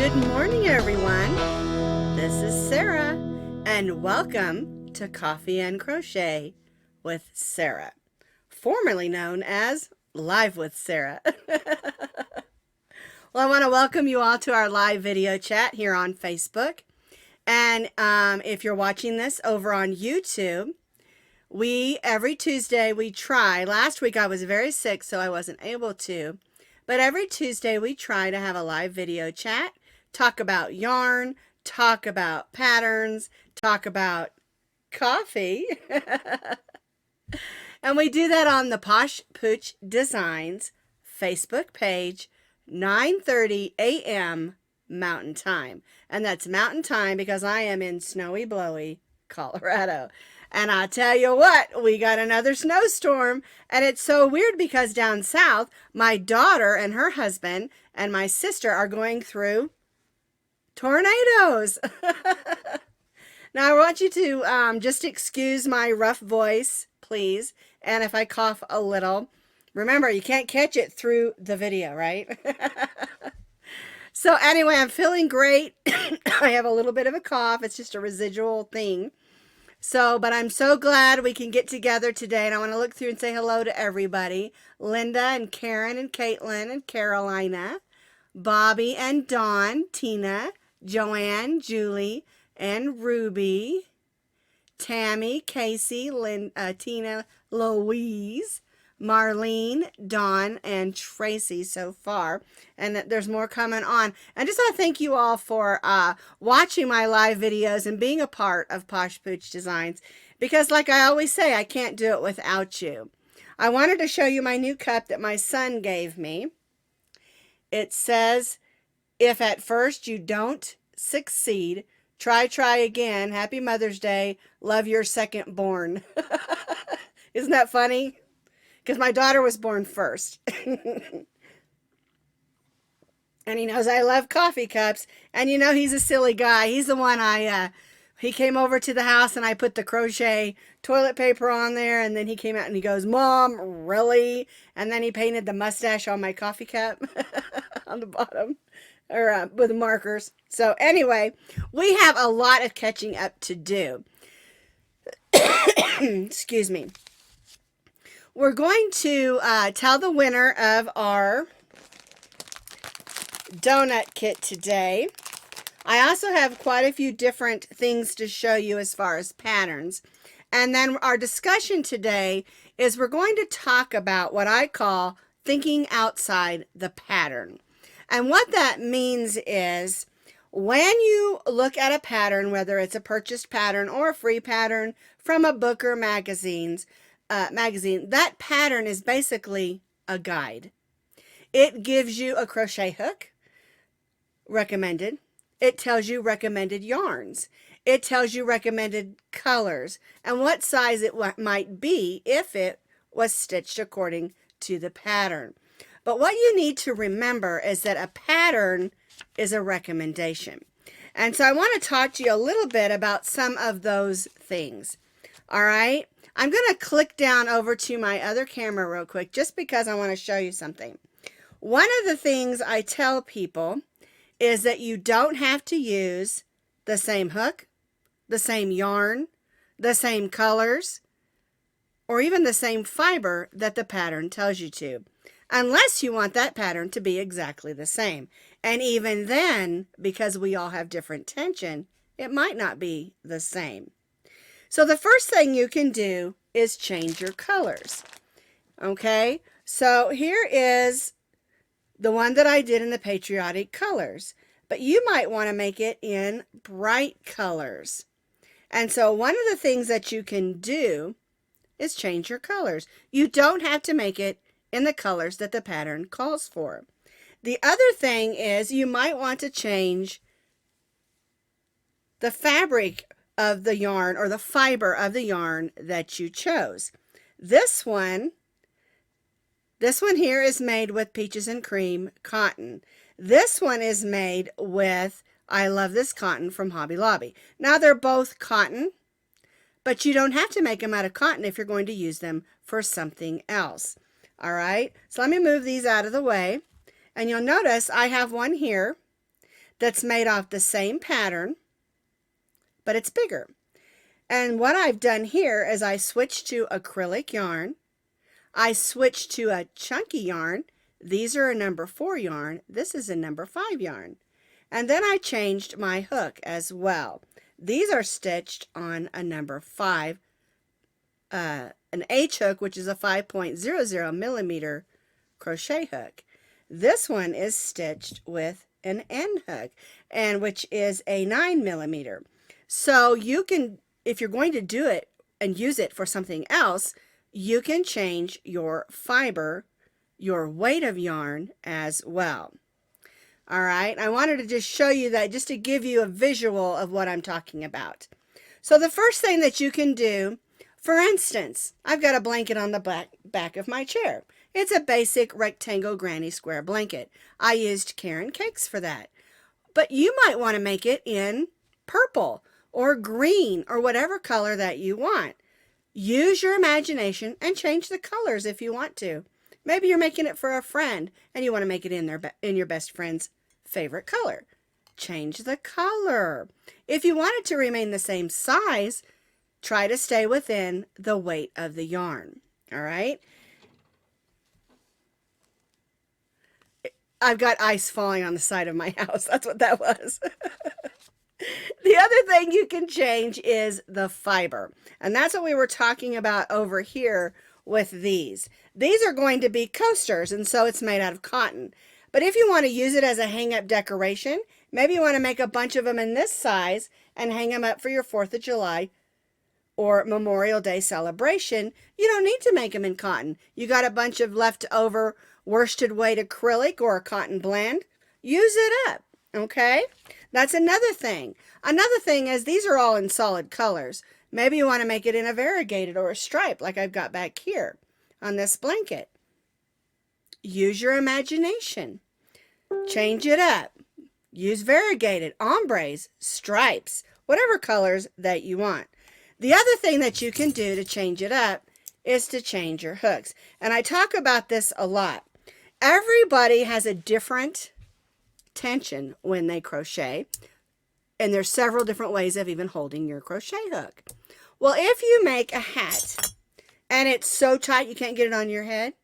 Good morning, everyone. This is Sarah, and welcome to Coffee and Crochet with Sarah, formerly known as Live with Sarah. Well, I want to welcome you all to our live video chat here on Facebook. And if you're watching this over on YouTube, every Tuesday we try. Last week I was very sick, so I wasn't able to. But every Tuesday we try to have a live video chat, talk about yarn, talk about patterns, talk about coffee. And we do that on the Posh Pooch Designs Facebook page, 9:30 a.m. Mountain Time. And that's Mountain Time because I am in snowy, blowy Colorado. And I tell you what, we got another snowstorm. And it's so weird because down south, my daughter and her husband and my sister are going through tornadoes. Now, I want you to just excuse my rough voice, please. And if I cough a little, remember, you can't catch it through the video, right? So anyway, I'm feeling great. I have a little bit of a cough. It's just a residual thing. But I'm so glad we can get together today, and I want to look through and say hello to everybody. Linda and Karen and Caitlin and Carolina, Bobby and Dawn, Tina, Joanne, Julie, and Ruby, Tammy, Casey, Tina, Louise, Marlene, Dawn, and Tracy so far. And there's more coming on. I just want to thank you all for watching my live videos and being a part of Posh Pooch Designs. Because like I always say, I can't do it without you. I wanted to show you my new cup that my son gave me. It says, if at first you don't succeed, try again. Happy Mother's Day. Love your second born. Isn't that funny? Because my daughter was born first. And he knows I love coffee cups. And you know, he's a silly guy. He's the one he came over to the house and I put the crochet toilet paper on there. And then he came out and he goes, Mom, really? And then he painted the mustache on my coffee cup on the bottom. Or with markers. So anyway, we have a lot of catching up to do. Excuse me. We're going to tell the winner of our donut kit today. I also have quite a few different things to show you as far as patterns. And then our discussion today is we're going to talk about what I call thinking outside the pattern. And what that means is when you look at a pattern, whether it's a purchased pattern or a free pattern from a book or magazine, that pattern is basically a guide. It gives you a crochet hook, recommended. It tells you recommended yarns. It tells you recommended colors and what size it might be if it was stitched according to the pattern. But what you need to remember is that a pattern is a recommendation. And so I want to talk to you a little bit about some of those things. All right? I'm going to click down over to my other camera real quick just because I want to show you something. One of the things I tell people is that you don't have to use the same hook, the same yarn, the same colors, or even the same fiber that the pattern tells you to, unless you want that pattern to be exactly the same. And even then, because we all have different tension, it might not be the same. So the first thing you can do is change your colors. Okay, so here is the one that I did in the patriotic colors, but you might want to make it in bright colors. And so one of the things that you can do is change your colors. You don't have to make it in the colors that the pattern calls for. The other thing is you might want to change the fabric of the yarn or the fiber of the yarn that you chose. This one here is made with Peaches and Cream cotton. This one is made with I Love This Cotton from Hobby Lobby. Now they're both cotton, but you don't have to make them out of cotton if you're going to use them for something else. All right, so let me move these out of the way. And you'll notice I have one here that's made off the same pattern, but it's bigger. And what I've done here is I switched to acrylic yarn. I switched to a chunky yarn. These are a number 4 yarn. This is a number 5 yarn. And then I changed my hook as well. These are stitched on a number 5, an H hook, which is a 5.00 millimeter crochet hook. This one is stitched with an N hook, and which is a 9 millimeter. So you can, if you're going to do it and use it for something else, you can change your fiber, your weight of yarn as well. All right, I wanted to just show you that just to give you a visual of what I'm talking about. So the first thing that you can do, for instance, I've got a blanket on the back of my chair. It's a basic rectangle granny square blanket. I used Karen Cakes for that. But you might want to make it in purple or green or whatever color that you want. Use your imagination and change the colors if you want to. Maybe you're making it for a friend and you want to make it in your best friend's favorite color. Change the color. If you want it to remain the same size, try to stay within the weight of the yarn. All right? I've got ice falling on the side of my house. That's what that was. The other thing you can change is the fiber. And that's what we were talking about over here with these. These are going to be coasters, and so it's made out of cotton. But if you want to use it as a hang-up decoration, maybe you want to make a bunch of them in this size and hang them up for your 4th of July or Memorial Day celebration. You don't need to make them in cotton. You got a bunch of leftover worsted weight acrylic or a cotton blend. Use it up, okay? That's another thing. Another thing is these are all in solid colors. Maybe you want to make it in a variegated or a stripe like I've got back here on this blanket. Use your imagination. Change it up. Use variegated, ombres, stripes, whatever colors that you want. The other thing that you can do to change it up is to change your hooks. And I talk about this a lot. Everybody has a different tension when they crochet, and there's several different ways of even holding your crochet hook. Well, if you make a hat and it's so tight you can't get it on your head,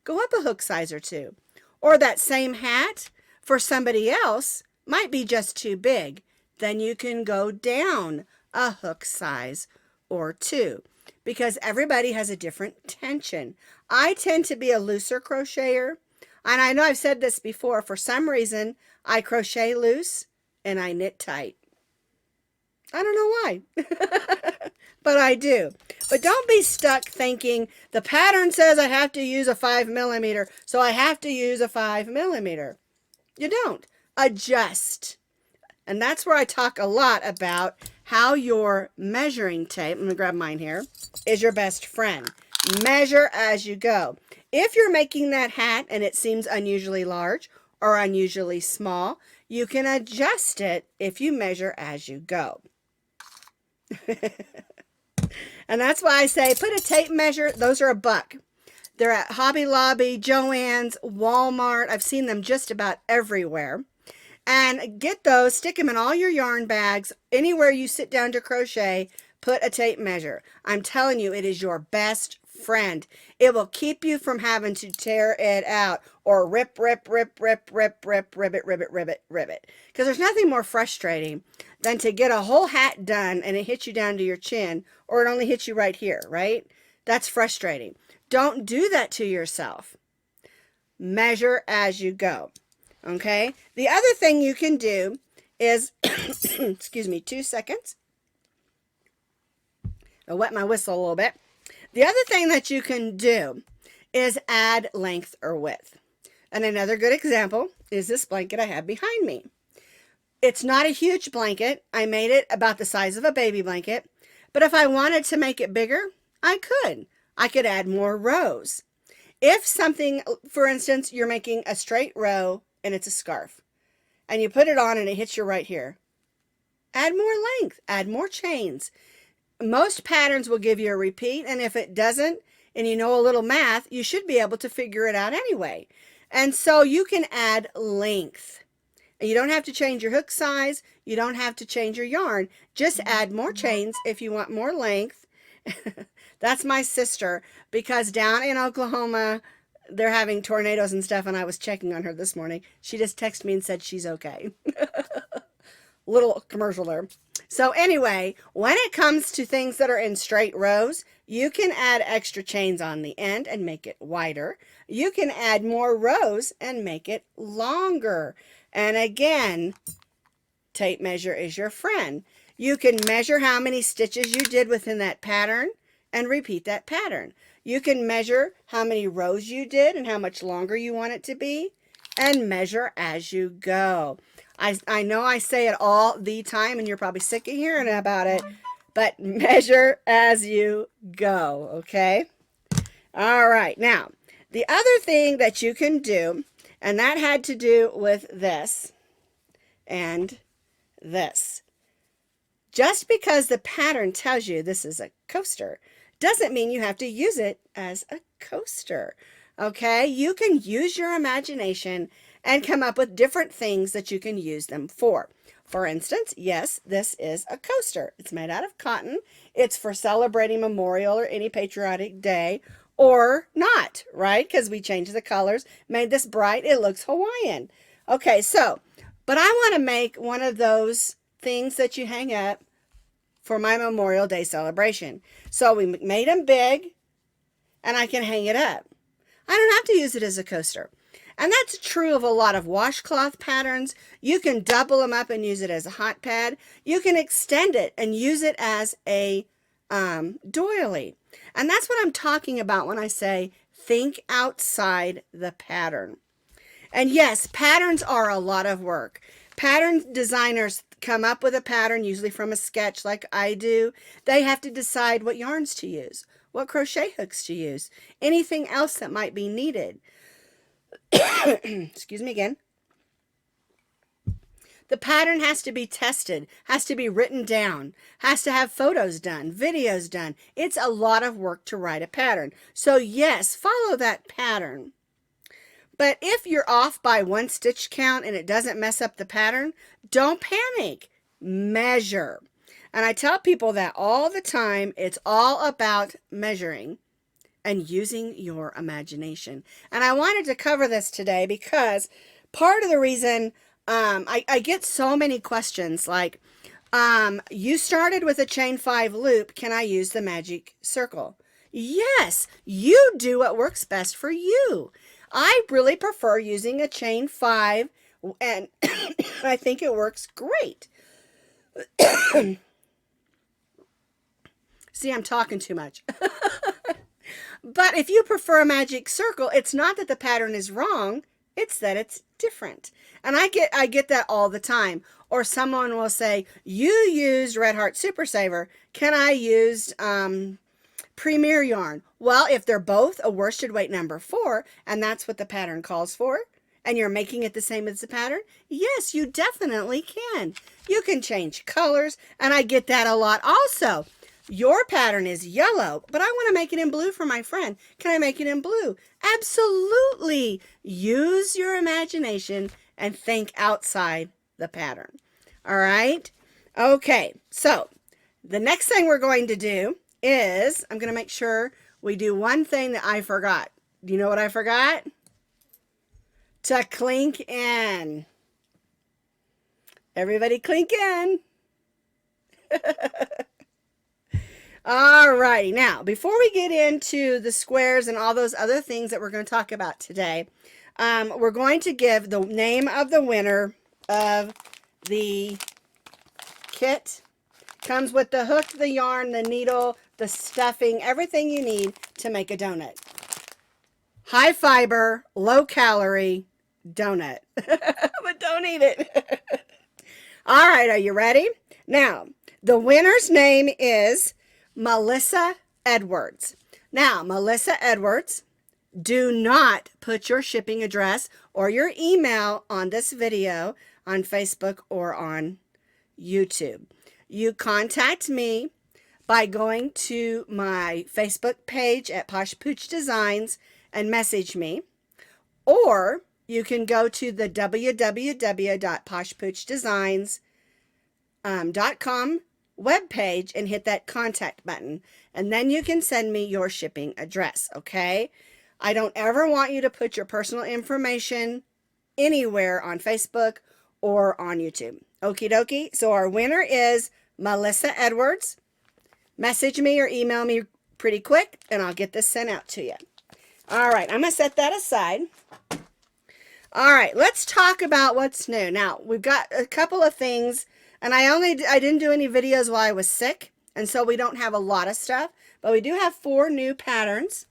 go up a hook size or 2. Or that same hat for somebody else might be just too big. Then you can go down a hook size or 2, because everybody has a different tension. I tend to be a looser crocheter, and I know I've said this before. For some reason, I crochet loose and I knit tight. I don't know why, but I do. But don't be stuck thinking the pattern says I have to use a 5 millimeter, so I have to use a 5 millimeter. You don't. Adjust. And that's where I talk a lot about how your measuring tape, I'm going to grab mine here, is your best friend. Measure as you go. If you're making that hat and it seems unusually large or unusually small, you can adjust it if you measure as you go. And that's why I say put a tape measure. Those are $1. They're at Hobby Lobby, Joann's, Walmart. I've seen them just about everywhere. And get those, stick them in all your yarn bags. Anywhere you sit down to crochet, put a tape measure. I'm telling you, it is your best friend. It will keep you from having to tear it out or rip, rip, rip, rip, rip, rip, ribbit, ribbit, ribbit, ribbit. Because there's nothing more frustrating than to get a whole hat done and it hits you down to your chin, or it only hits you right here, right? That's frustrating. Don't do that to yourself. Measure as you go. Okay? The other thing you can do is, excuse me, 2 seconds. I'll wet my whistle a little bit. The other thing that you can do is add length or width. And another good example is this blanket I have behind me. It's not a huge blanket. I made it about the size of a baby blanket. But if I wanted to make it bigger, I could. I could add more rows. If something, for instance, you're making a straight row and it's a scarf, and you put it on and it hits you right here, add more length, add more chains. Most patterns will give you a repeat, and if it doesn't, and you know a little math, you should be able to figure it out anyway. And so you can add length. And you don't have to change your hook size. You don't have to change your yarn. Just add more chains if you want more length. That's my sister, because down in Oklahoma, they're having tornadoes and stuff, and I was checking on her this morning. She just texted me and said she's okay. Little commercial there. So anyway, when it comes to things that are in straight rows, you can add extra chains on the end and make it wider. You can add more rows and make it longer. And again, tape measure is your friend. You can measure how many stitches you did within that pattern and repeat that pattern. You can measure how many rows you did and how much longer you want it to be, and measure as you go. I know I say it all the time, and you're probably sick of hearing about it, but measure as you go, okay? All right, now, the other thing that you can do, and that had to do with this and this. Just because the pattern tells you this is a coaster doesn't mean you have to use it as a coaster, okay? You can use your imagination and come up with different things that you can use them for. For instance, yes, this is a coaster. It's made out of cotton. It's for celebrating Memorial or any patriotic day, or not, right? Because we changed the colors, made this bright. It looks Hawaiian. Okay, so, but I want to make one of those things that you hang up for my Memorial Day celebration. So we made them big, and I can hang it up. I don't have to use it as a coaster. And that's true of a lot of washcloth patterns. You can double them up and use it as a hot pad. You can extend it and use it as a doily. And that's what I'm talking about when I say think outside the pattern. And yes, patterns are a lot of work. Pattern designers come up with a pattern, usually from a sketch like I do. They have to decide what yarns to use, what crochet hooks to use, anything else that might be needed. Excuse me again. The pattern has to be tested, has to be written down, has to have photos done, videos done. It's a lot of work to write a pattern. So yes, follow that pattern. But if you're off by one stitch count and it doesn't mess up the pattern, don't panic. Measure. And I tell people that all the time. It's all about measuring and using your imagination. And I wanted to cover this today because part of the reason I get so many questions like, you started with a chain 5 loop. Can I use the magic circle? Yes, you do what works best for you. I really prefer using a chain 5, and I think it works great. See, I'm talking too much. But if you prefer a magic circle, it's not that the pattern is wrong, it's that it's different. And I get that all the time. Or someone will say, you used Red Heart Super Saver. Can I use Premier yarn? Well, if they're both a worsted weight number 4, and that's what the pattern calls for, and you're making it the same as the pattern, yes, you definitely can. You can change colors, and I get that a lot also. Your pattern is yellow, but I want to make it in blue for my friend. Can I make it in blue? Absolutely. Use your imagination and think outside the pattern. All right? Okay, so the next thing we're going to do is, I'm going to make sure we do one thing that I forgot. Do you know what I forgot? To clink in. Everybody clink in. All righty. Now, before we get into the squares and all those other things that we're going to talk about today, we're going to give the name of the winner of the kit. Comes with the hook, the yarn, the needle, the stuffing, everything you need to make a donut. High fiber, low calorie donut. But don't eat it. All right, are you ready? Now, the winner's name is Melissa Edwards. Now, Melissa Edwards, do not put your shipping address or your email on this video on Facebook or on YouTube. You contact me by going to my Facebook page at Posh Pooch Designs and message me, or you can go to the www.poshpoochdesigns.com webpage and hit that contact button. And then you can send me your shipping address, okay? I don't ever want you to put your personal information anywhere on Facebook or on YouTube. Okie dokie. So our winner is Melissa Edwards. Message me or email me pretty quick and I'll get this sent out to you. All right, I'm going to set that aside. All right, let's talk about what's new. Now, we've got a couple of things, and I didn't do any videos while I was sick, and so we don't have a lot of stuff, but we do have 4 new patterns.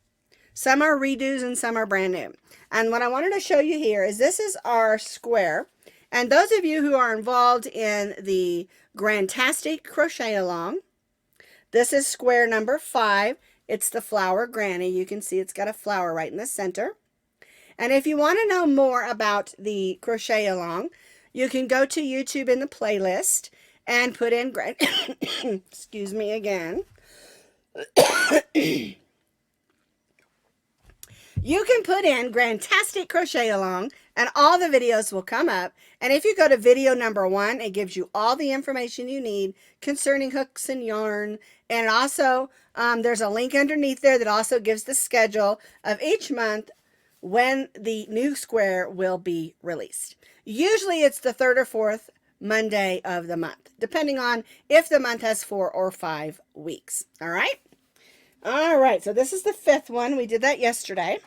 Some are redos and some are brand new. And what I wanted to show you here is this is our square. And those of you who are involved in the Grantastic Crochet Along, this is square number 5. It's the flower granny. You can see it's got a flower right in the center. And if you want to know more about the Crochet Along, you can go to YouTube in the playlist and put in, excuse me again. You can put in Grantastic Crochet Along and all the videos will come up. And if you go to video number 1, it gives you all the information you need concerning hooks and yarn. And also, there's a link underneath there that also gives the schedule of each month when the new square will be released. Usually it's the 3rd or 4th Monday of the month, depending on if the month has 4 or 5 weeks. All right? All right, so this is the 5th one. We did that yesterday.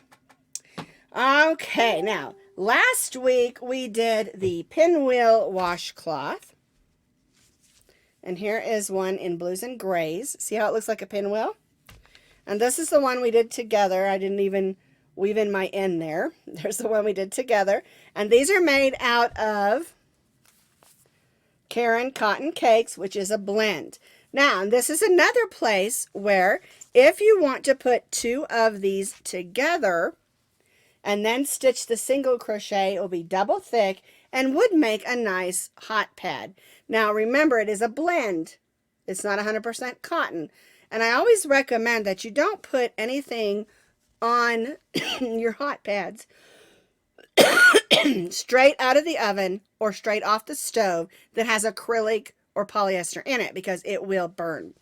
Okay, now, last week we did the pinwheel washcloth. And here is one in blues and grays. See how it looks like a pinwheel? And this is the one we did together. I didn't even weave in my end there. There's the one we did together. And these are made out of Karen Cotton Cakes, which is a blend. Now, this is another place where if you want to put 2 of these together and then stitch the single crochet, it will be double thick and would make a nice hot pad. Now, remember, it is a blend. It's not 100% cotton. And I always recommend that you don't put anything on your hot pads straight out of the oven or straight off the stove that has acrylic or polyester in it because it will burn.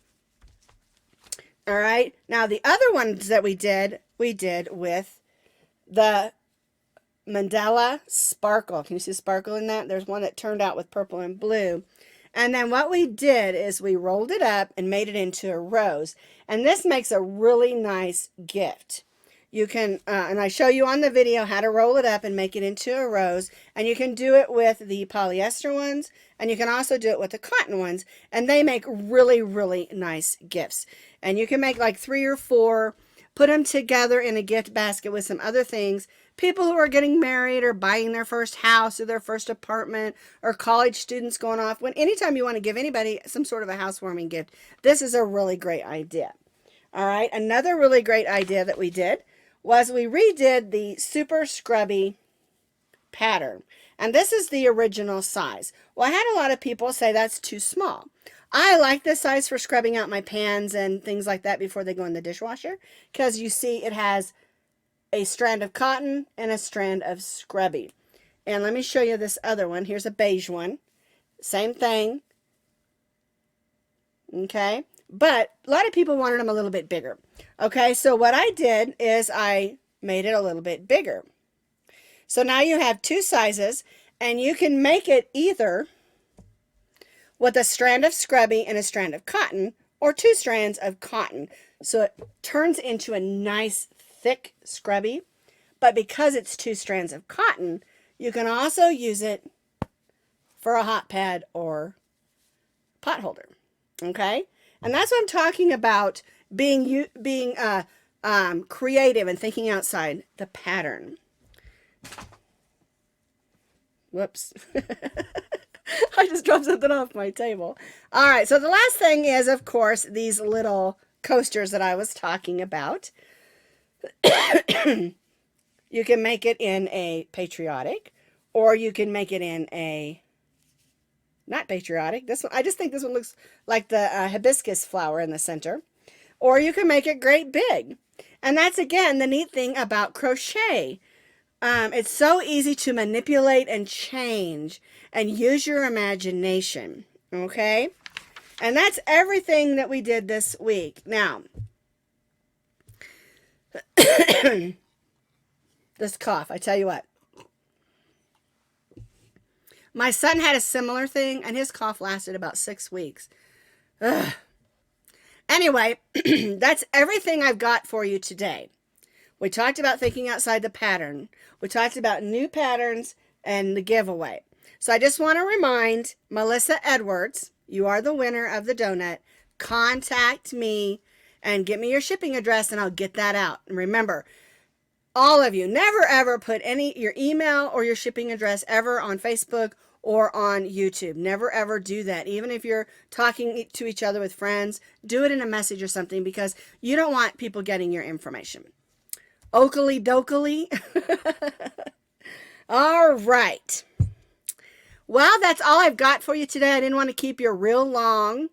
All right. Now the other ones that we did with the Mandala Sparkle. Can you see sparkle in that? There's one that turned out with purple and blue. And then what we did is we rolled it up and made it into a rose. And this makes a really nice gift. You can, and I show you on the video how to roll it up and make it into a rose. And you can do it with the polyester ones. And you can also do it with the cotton ones. And they make really, really nice gifts. And you can make like 3 or 4, put them together in a gift basket with some other things. People who are getting married or buying their first house or their first apartment or college students going off. Anytime you want to give anybody some sort of a housewarming gift, this is a really great idea. All right, another really great idea that we did was we redid the super scrubby pattern. And this is the original size. Well, I had a lot of people say that's too small. I like this size for scrubbing out my pans and things like that before they go in the dishwasher because you see it has a strand of cotton and a strand of scrubby. And let me show you this other one. Here's a beige one. Same thing. Okay. But a lot of people wanted them a little bit bigger. Okay. So what I did is I made it a little bit bigger. So now you have 2 sizes and you can make it either with a strand of scrubby and a strand of cotton or 2 strands of cotton. So it turns into a nice thick scrubby, but because it's 2 strands of cotton, you can also use it for a hot pad or pot holder. Okay, and that's what I'm talking about, being creative and thinking outside the pattern. Whoops. I just dropped something off my table. All right, so the last thing is, of course, these little coasters that I was talking about. You can make it in a patriotic, or you can make it in a not patriotic. This one, I just think this one looks like the hibiscus flower in the center. Or you can make it great big. And that's, again, the neat thing about crochet. It's so easy to manipulate and change and use your imagination. Okay? And that's everything that we did this week. Now, this cough, I tell you what. My son had a similar thing, and his cough lasted about 6 weeks. Ugh. Anyway, that's everything I've got for you today. We talked about thinking outside the pattern. We talked about new patterns and the giveaway. So I just want to remind Melissa Edwards, you are the winner of the donut. Contact me and get me your shipping address, and I'll get that out. And remember, all of you, never ever put your email or your shipping address ever on Facebook or on YouTube. Never ever do that. Even if you're talking to each other with friends, do it in a message or something, because you don't want people getting your information. Oakley dokley. All right. Well, that's all I've got for you today. I didn't want to keep you real long.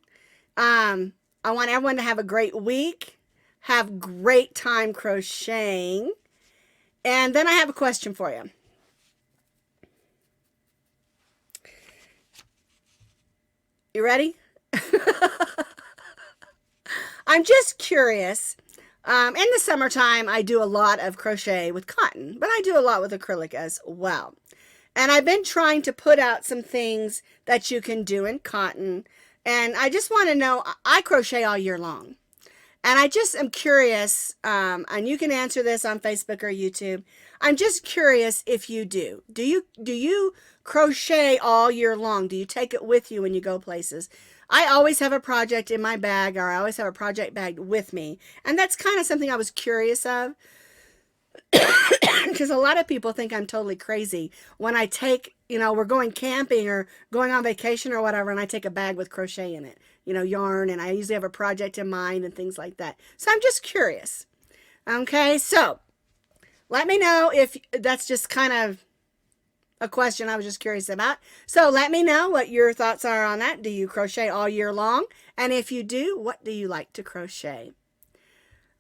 I want everyone to have a great week. Have great time crocheting. And then I have a question for you. You ready? I'm just curious. In the summertime, I do a lot of crochet with cotton, but I do a lot with acrylic as well. And I've been trying to put out some things that you can do in cotton. And I just want to know, I crochet all year long. And I just am curious, and you can answer this on Facebook or YouTube. I'm just curious if you do. Do you crochet all year long? Do you take it with you when you go places? I always have a project in my bag, or I always have a project bag with me. And that's kind of something I was curious of. Because a lot of people think I'm totally crazy when I take, we're going camping or going on vacation or whatever, and I take a bag with crochet in it, yarn, and I usually have a project in mind and things like that. So I'm just curious. Okay, so let me know if that's just kind of a question I was just curious about. So let me know what your thoughts are on that. Do you crochet all year long? And if you do, what do you like to crochet?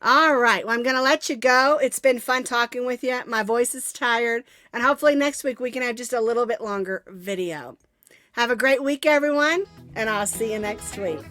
All right, well, I'm going to let you go. It's been fun talking with you. My voice is tired, and hopefully next week we can have just a little bit longer video. Have a great week, everyone, and I'll see you next week.